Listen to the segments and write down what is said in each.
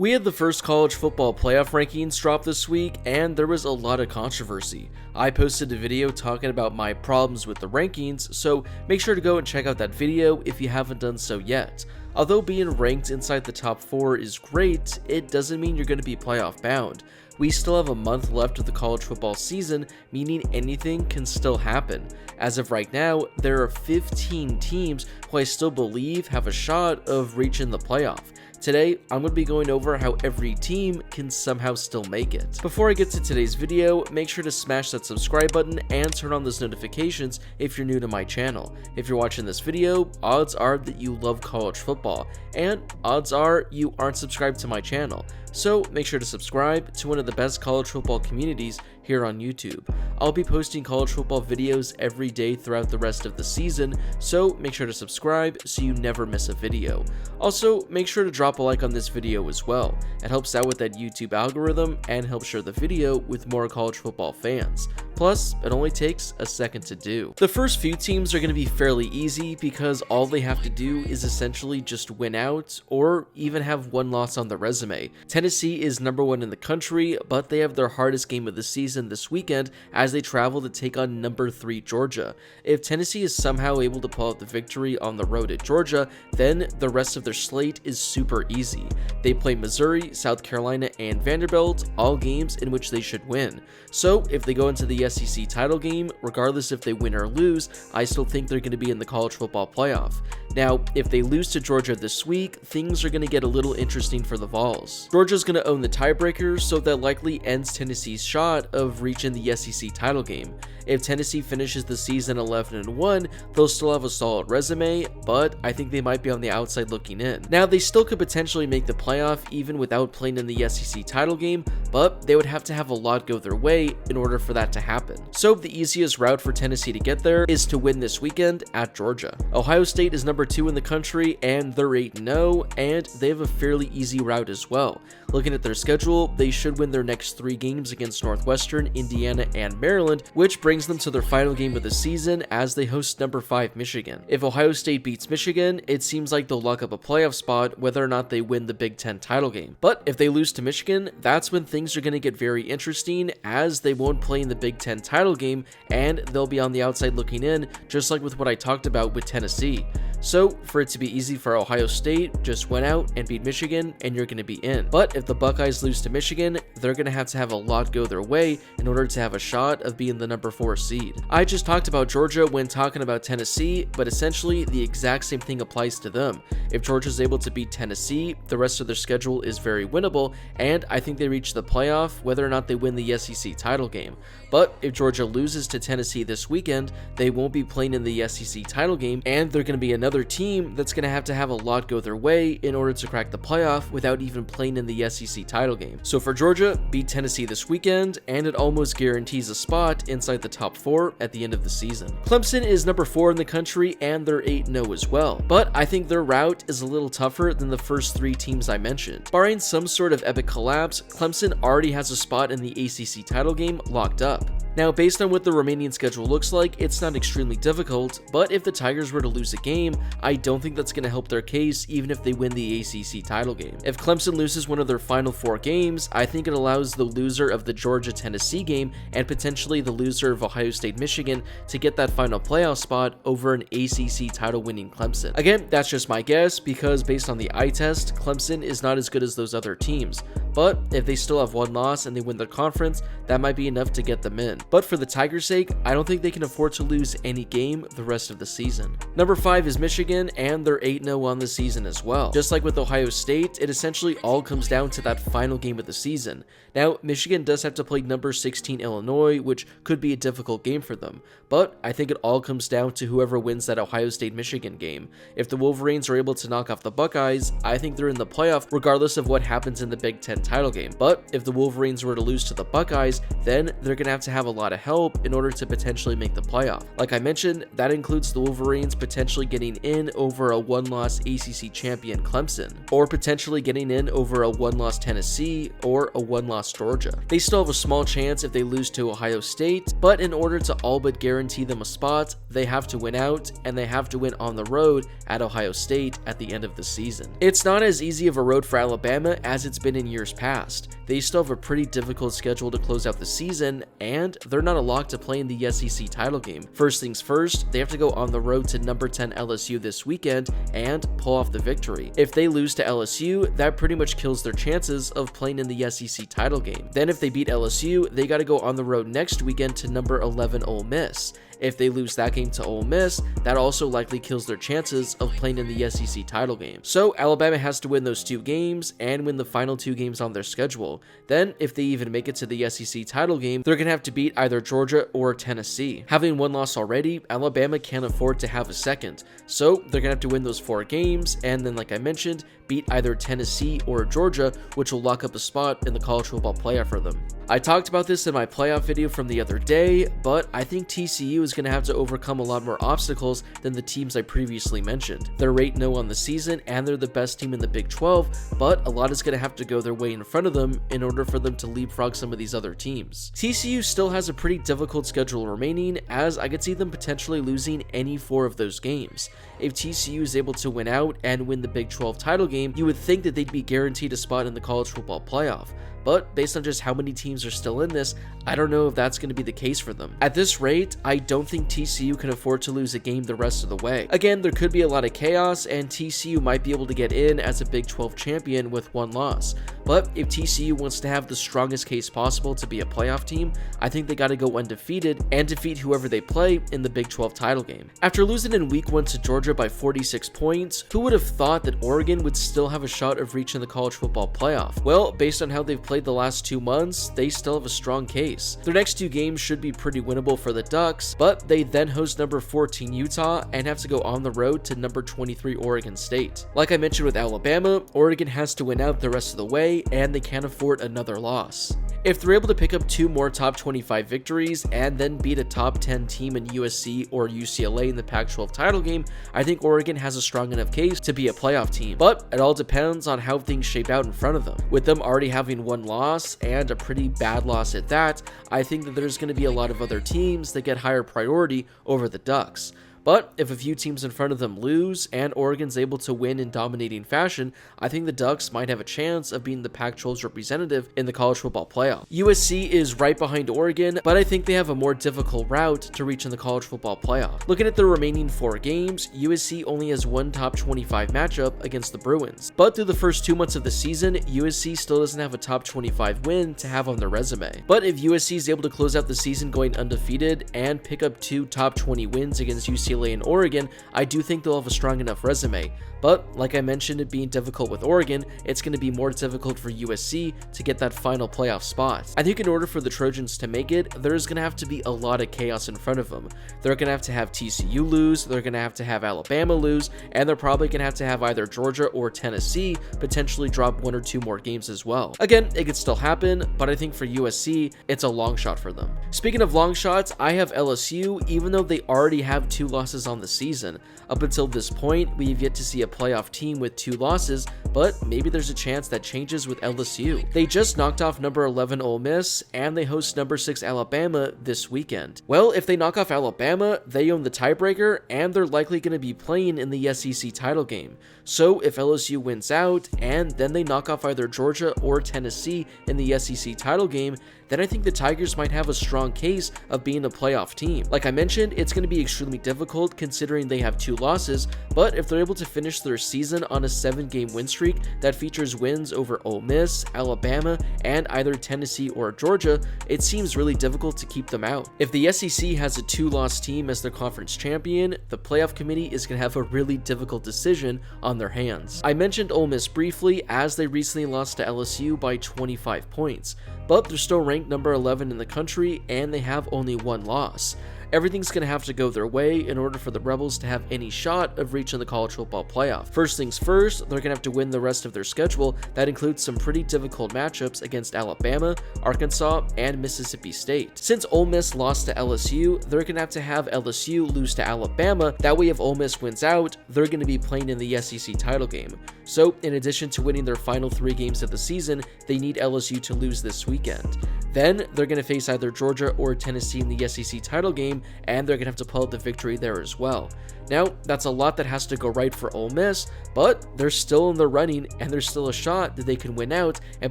We had the first college football playoff rankings drop this week, and there was a lot of controversy. I posted a video talking about my problems with the rankings, so make sure to go and check out that video if you haven't done so yet. Although being ranked inside the top 4 is great, it doesn't mean you're going to be playoff bound. We still have a month left of the college football season, meaning anything can still happen. As of right now, there are 15 teams who I still believe have a shot of reaching the playoff. Today, I'm going to be going over how every team can somehow still make it. Before I get to today's video, make sure to smash that subscribe button and turn on those notifications if you're new to my channel. If you're watching this video, odds are that you love college football, and odds are you aren't subscribed to my channel. So make sure to subscribe to one of the best college football communities here on YouTube. I'll be posting college football videos every day throughout the rest of the season, so make sure to subscribe so you never miss a video. Also, make sure to drop a like on this video as well. It helps out with that YouTube algorithm and helps share the video with more college football fans. Plus, it only takes a second to do. The first few teams are going to be fairly easy because all they have to do is essentially just win out or even have one loss on the resume. Tennessee is number 1 in the country, but they have their hardest game of the season this weekend as they travel to take on number 3 Georgia. If Tennessee is somehow able to pull out the victory on the road at Georgia, then the rest of their slate is super easy. They play Missouri, South Carolina, and Vanderbilt, all games in which they should win. So if they go into the SEC title game, regardless if they win or lose, I still think they're going to be in the college football playoff. Now, if they lose to Georgia this week, things are going to get a little interesting for the Vols. Georgia's going to own the tiebreaker, so that likely ends Tennessee's shot of reaching the SEC title game. If Tennessee finishes the season 11-1, they'll still have a solid resume, but I think they might be on the outside looking in. Now, they still could potentially make the playoff even without playing in the SEC title game, but they would have to have a lot go their way in order for that to happen. So the easiest route for Tennessee to get there is to win this weekend at Georgia. Ohio State is number 2 in the country, and they're 8-0, and they have a fairly easy route as well. Looking at their schedule, they should win their next 3 games against Northwestern, Indiana, and Maryland, which brings them to their final game of the season as they host number 5 Michigan. If Ohio State beats Michigan, it seems like they'll lock up a playoff spot whether or not they win the Big Ten title game. But if they lose to Michigan, that's when things are going to get very interesting as they won't play in the Big Ten title game and they'll be on the outside looking in, just like with what I talked about with Tennessee. So for it to be easy for Ohio State, just win out and beat Michigan and you're going to be in. But if the Buckeyes lose to Michigan, they're going to have a lot go their way in order to have a shot of being the number 4 seed. I just talked about Georgia when talking about Tennessee, but essentially the exact same thing applies to them. If Georgia's able to beat Tennessee, the rest of their schedule is very winnable, and I think they reach the playoff whether or not they win the SEC title game. But if Georgia loses to Tennessee this weekend, they won't be playing in the SEC title game, and they're going to be another team that's going to have a lot go their way in order to crack the playoff without even playing in the SEC title game. So for Georgia, beat Tennessee this weekend, and it almost guarantees a spot inside the top 4 at the end of the season. Clemson is number 4 in the country, and they're 8-0 as well. But I think their route is a little tougher than the first 3 teams I mentioned. Barring some sort of epic collapse, Clemson already has a spot in the ACC title game locked up. Now, based on what the remaining schedule looks like, it's not extremely difficult, but if the Tigers were to lose a game, I don't think that's going to help their case even if they win the ACC title game. If Clemson loses one of their final 4 games, I think it allows the loser of the Georgia-Tennessee game and potentially the loser of Ohio State-Michigan to get that final playoff spot over an ACC title-winning Clemson. Again, that's just my guess because based on the eye test, Clemson is not as good as those other teams. But if they still have 1 loss and they win their conference, that might be enough to get them in. But for the Tigers' sake, I don't think they can afford to lose any game the rest of the season. Number 5 is Michigan, and they're 8-0 on the season as well. Just like with Ohio State, it essentially all comes down to that final game of the season. Now, Michigan does have to play number 16 Illinois, which could be a difficult game for them, but I think it all comes down to whoever wins that Ohio State-Michigan game. If the Wolverines are able to knock off the Buckeyes, I think they're in the playoff regardless of what happens in the Big Ten title game. But if the Wolverines were to lose to the Buckeyes, then they're going to have a lot of help in order to potentially make the playoff. Like I mentioned, that includes the Wolverines potentially getting in over a one-loss ACC champion Clemson, or potentially getting in over a one-loss Tennessee or a one-loss Georgia. They still have a small chance if they lose to Ohio State, but in order to all but guarantee them a spot, they have to win out, and they have to win on the road at Ohio State at the end of the season. It's not as easy of a road for Alabama as it's been in years past. They still have a pretty difficult schedule to close out the season, and they're not a lock to play in the SEC title game. First things first, they have to go on the road to number 10 LSU this weekend and pull off the victory. If they lose to LSU, that pretty much kills their chances of playing in the SEC title game. Then if they beat LSU, they got to go on the road next weekend to number 11 Ole Miss. If they lose that game to Ole Miss, that also likely kills their chances of playing in the SEC title game. So Alabama has to win those 2 games and win the final 2 games on their schedule. Then, if they even make it to the SEC title game, they're going to have to beat either Georgia or Tennessee. Having one loss already, Alabama can't afford to have a second. So they're going to have to win those 4 games, and then like I mentioned, beat either Tennessee or Georgia, which will lock up a spot in the college football playoff for them. I talked about this in my playoff video from the other day, but I think TCU is going to have to overcome a lot more obstacles than the teams I previously mentioned. They're 8-0 on the season, and they're the best team in the Big 12, but a lot is going to have to go their way in front of them in order for them to leapfrog some of these other teams. TCU still has a pretty difficult schedule remaining, as I could see them potentially losing any 4 of those games. If TCU is able to win out and win the Big 12 title game, you would think that they'd be guaranteed a spot in the college football playoff. But based on just how many teams are still in this, I don't know if that's going to be the case for them. At this rate, I don't think TCU can afford to lose a game the rest of the way. Again, there could be a lot of chaos, and TCU might be able to get in as a Big 12 champion with 1 loss. But if TCU wants to have the strongest case possible to be a playoff team, I think they got to go undefeated and defeat whoever they play in the Big 12 title game. After losing in week 1 to Georgia by 46 points, who would have thought that Oregon would still have a shot of reaching the college football playoff? Well, based on how they've played the last 2 months, they still have a strong case. Their next 2 games should be pretty winnable for the Ducks, but they then host number 14 Utah and have to go on the road to number 23 Oregon State. Like I mentioned with Alabama, Oregon has to win out the rest of the way, and they can't afford another loss. If they're able to pick up 2 more top 25 victories and then beat a top 10 team in USC or UCLA in the Pac-12 title game, I think Oregon has a strong enough case to be a playoff team. But it all depends on how things shape out in front of them. With them already having 1 loss, and a pretty bad loss at that, I think that there's going to be a lot of other teams that get higher priority over the Ducks. But if a few teams in front of them lose and Oregon's able to win in dominating fashion, I think the Ducks might have a chance of being the Pac-12's representative in the college football playoff. USC is right behind Oregon, but I think they have a more difficult route to reach in the college football playoff. Looking at the remaining 4 games, USC only has 1 top 25 matchup against the Bruins. But through the first 2 months of the season, USC still doesn't have a top 25 win to have on their resume. But if USC is able to close out the season going undefeated and pick up 2 top 20 wins against UCLA and Oregon, I do think they'll have a strong enough resume. But like I mentioned, it being difficult with Oregon, it's going to be more difficult for USC to get that final playoff spot. I think in order for the Trojans to make it, there's going to have to be a lot of chaos in front of them. They're going to have TCU lose, they're going to have Alabama lose, and they're probably going to have either Georgia or Tennessee potentially drop 1 or 2 more games as well. Again, it could still happen, but I think for USC, it's a long shot for them. Speaking of long shots, I have LSU, even though they already have 2 losses on the season. Up until this point, we've yet to see a playoff team with 2 losses, but maybe there's a chance that changes with LSU. They just knocked off number 11 Ole Miss, and they host number 6 Alabama this weekend. Well, if they knock off Alabama, they own the tiebreaker, and they're likely going to be playing in the SEC title game. So if LSU wins out, and then they knock off either Georgia or Tennessee in the SEC title game, then I think the Tigers might have a strong case of being a playoff team. Like I mentioned, it's going to be extremely difficult considering they have 2 losses, but if they're able to finish their season on a 7-game win streak that features wins over Ole Miss, Alabama, and either Tennessee or Georgia, it seems really difficult to keep them out. If the SEC has a 2-loss team as their conference champion, the playoff committee is going to have a really difficult decision on their hands. I mentioned Ole Miss briefly as they recently lost to LSU by 25 points, but they're still ranked number 11 in the country and they have only 1 loss. everything's going to have to go their way in order for the Rebels to have any shot of reaching the college football playoff. First things first, they're going to have to win the rest of their schedule. That includes some pretty difficult matchups against Alabama, Arkansas, and Mississippi State. Since Ole Miss lost to LSU, they're going to have LSU lose to Alabama. That way, if Ole Miss wins out, they're going to be playing in the SEC title game. So, in addition to winning their final 3 games of the season, they need LSU to lose this weekend. Then, they're going to face either Georgia or Tennessee in the SEC title game, and they're going to have to pull out the victory there as well. Now, that's a lot that has to go right for Ole Miss, but they're still in the running, and there's still a shot that they can win out and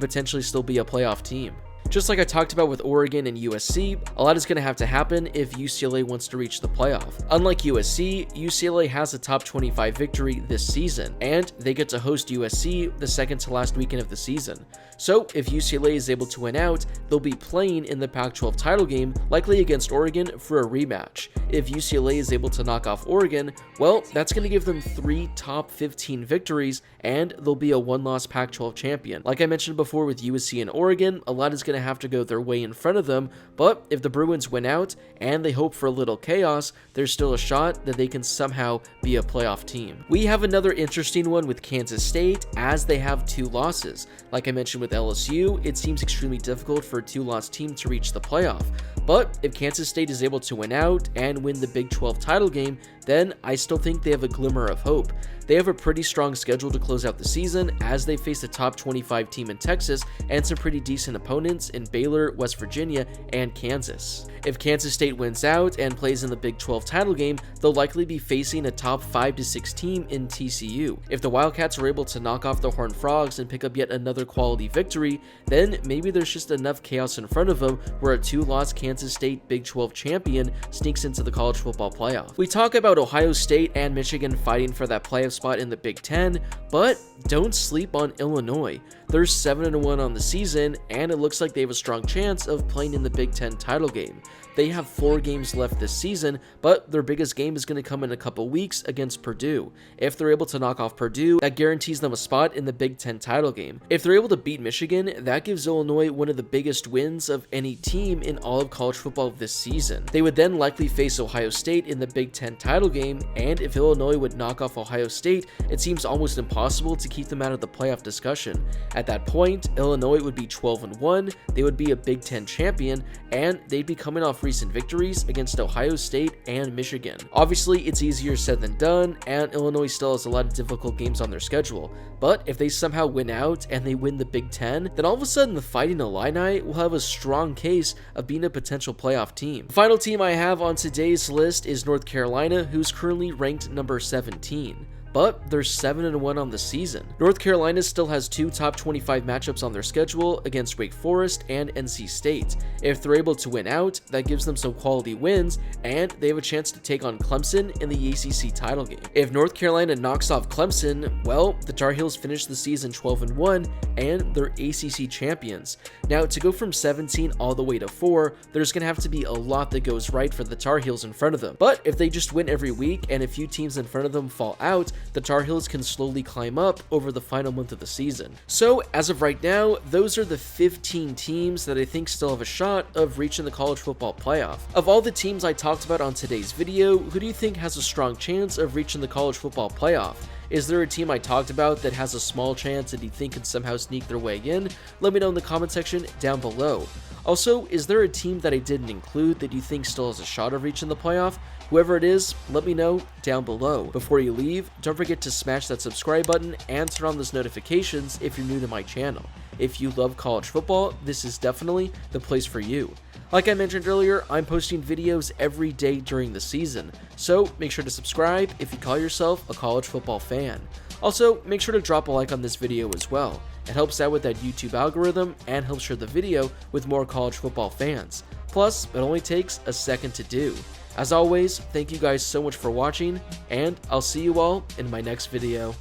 potentially still be a playoff team. Just like I talked about with Oregon and USC, a lot is going to have to happen if UCLA wants to reach the playoff. Unlike USC, UCLA has a top 25 victory this season, and they get to host USC the second to last weekend of the season. So if UCLA is able to win out, they'll be playing in the Pac-12 title game, likely against Oregon for a rematch. If UCLA is able to knock off Oregon, well, that's going to give them 3 top 15 victories, and they'll be a 1-loss Pac-12 champion. Like I mentioned before with USC and Oregon, a lot is going to have to go their way in front of them, but if the Bruins win out and they hope for a little chaos, there's still a shot that they can somehow be a playoff team. We have another interesting one with Kansas State, as they have 2 losses. Like I mentioned with LSU, it seems extremely difficult for a 2-loss team to reach the playoff. But if Kansas State is able to win out and win the Big 12 title game, then I still think they have a glimmer of hope. They have a pretty strong schedule to close out the season, as they face a top 25 team in Texas and some pretty decent opponents in Baylor, West Virginia, and Kansas. If Kansas State wins out and plays in the Big 12 title game, they'll likely be facing a top 5 to 6 team in TCU. If the Wildcats are able to knock off the Horned Frogs and pick up yet another quality victory, then maybe there's just enough chaos in front of them where a 2-loss Kansas State Big 12 champion sneaks into the college football playoff. We talk about Ohio State and Michigan fighting for that playoff spot in the Big 10, but don't sleep on Illinois. They're 7-1 on the season, and it looks like they have a strong chance of playing in the Big 10 title game. They have 4 games left this season, but their biggest game is going to come in a couple weeks against Purdue. If they're able to knock off Purdue, that guarantees them a spot in the Big 10 title game. If they're able to beat Michigan, that gives Illinois one of the biggest wins of any team in all of college football this season. They would then likely face Ohio State in the Big 10 title game, and if Illinois would knock off Ohio State, it seems almost impossible to keep them out of the playoff discussion. At that point, Illinois would be 12-1, they would be a Big 10 champion, and they'd be coming off recent victories against Ohio State and Michigan. Obviously, it's easier said than done, and Illinois still has a lot of difficult games on their schedule, but if they somehow win out and they win the Big 10, then all of a sudden the Fighting Illini will have a strong case of being a potential playoff team. The final team I have on today's list is North Carolina, who's currently ranked number 17. But they're 7-1 on the season. North Carolina still has 2 top 25 matchups on their schedule against Wake Forest and NC State. If they're able to win out, that gives them some quality wins, and they have a chance to take on Clemson in the ACC title game. If North Carolina knocks off Clemson, well, the Tar Heels finish the season 12-1, and they're ACC champions. Now, to go from 17 all the way to 4, there's going to have to be a lot that goes right for the Tar Heels in front of them. But if they just win every week and a few teams in front of them fall out, the Tar Heels can slowly climb up over the final month of the season. So, as of right now, those are the 15 teams that I think still have a shot of reaching the college football playoff. Of all the teams I talked about on today's video, who do you think has a strong chance of reaching the college football playoff? Is there a team I talked about that has a small chance that you think can somehow sneak their way in? Let me know in the comment section down below. Also, is there a team that I didn't include that you think still has a shot of reaching the playoff? Whoever it is, let me know down below. Before you leave, don't forget to smash that subscribe button and turn on those notifications if you're new to my channel. If you love college football, this is definitely the place for you. Like I mentioned earlier, I'm posting videos every day during the season, so make sure to subscribe if you call yourself a college football fan. Also, make sure to drop a like on this video as well. It helps out with that YouTube algorithm and helps share the video with more college football fans. Plus, it only takes a second to do. As always, thank you guys so much for watching, and I'll see you all in my next video.